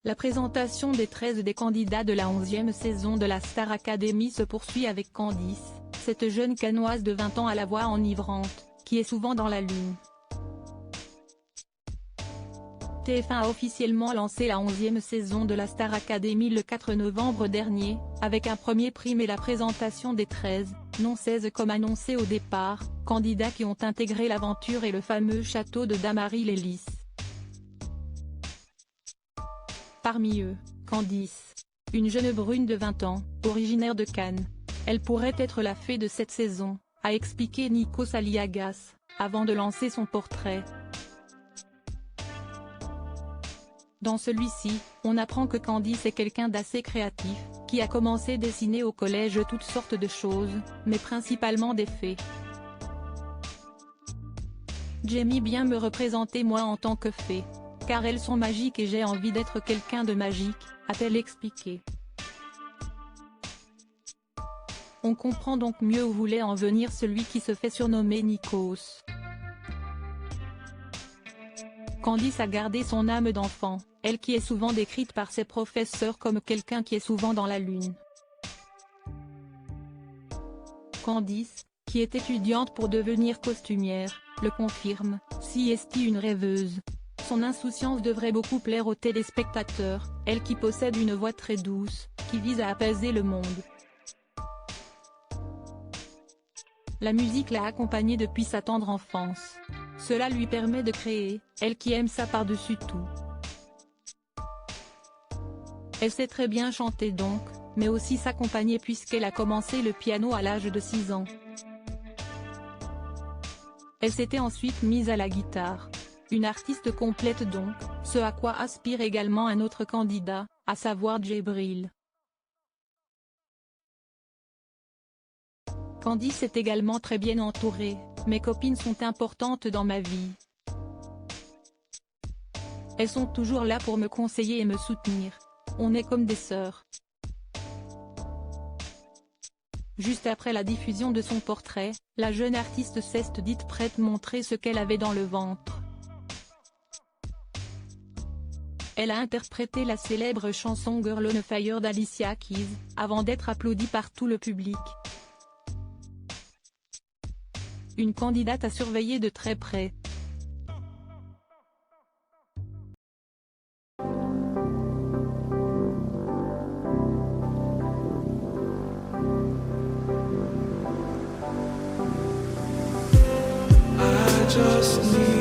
La présentation des 13 des candidats de la 11e saison de la Star Academy se poursuit avec Candice, cette jeune Canoise de 20 ans à la voix enivrante, qui est souvent dans la lune. TF1 a officiellement lancé la 11e saison de la Star Academy le 4 novembre dernier, avec un premier prime et la présentation des 13, non 16 comme annoncé au départ, candidats qui ont intégré l'aventure et le fameux château de Damary-les-Lys. Parmi eux, Candice. Une jeune brune de 20 ans, originaire de Cannes. Elle pourrait être la fée de cette saison, a expliqué Nikos Aliagas, avant de lancer son portrait. Dans celui-ci, on apprend que Candice est quelqu'un d'assez créatif, qui a commencé dessiner au collège toutes sortes de choses, mais principalement des fées. J'aime bien me représenter moi en tant que fée. Car elles sont magiques et j'ai envie d'être quelqu'un de magique, a-t-elle expliqué. On comprend donc mieux où voulait en venir celui qui se fait surnommer Nikos. Candice a gardé son âme d'enfant, elle qui est souvent décrite par ses professeurs comme quelqu'un qui est souvent dans la lune. Candice, qui est étudiante pour devenir costumière, le confirme, si est une rêveuse. Son insouciance devrait beaucoup plaire aux téléspectateurs, elle qui possède une voix très douce, qui vise à apaiser le monde. La musique l'a accompagnée depuis sa tendre enfance. Cela lui permet de créer, elle qui aime ça par-dessus tout. Elle sait très bien chanter donc, mais aussi s'accompagner puisqu'elle a commencé le piano à l'âge de 6 ans. Elle s'était ensuite mise à la guitare. Une artiste complète donc, ce à quoi aspire également un autre candidat, à savoir Djibril. Candice est également très bien entourée, mes copines sont importantes dans ma vie. Elles sont toujours là pour me conseiller et me soutenir. On est comme des sœurs. Juste après la diffusion de son portrait, la jeune artiste s'est dite prête montrer ce qu'elle avait dans le ventre. Elle a interprété la célèbre chanson Girl on Fire d'Alicia Keys, avant d'être applaudie par tout le public. Une candidate à surveiller de très près. I just need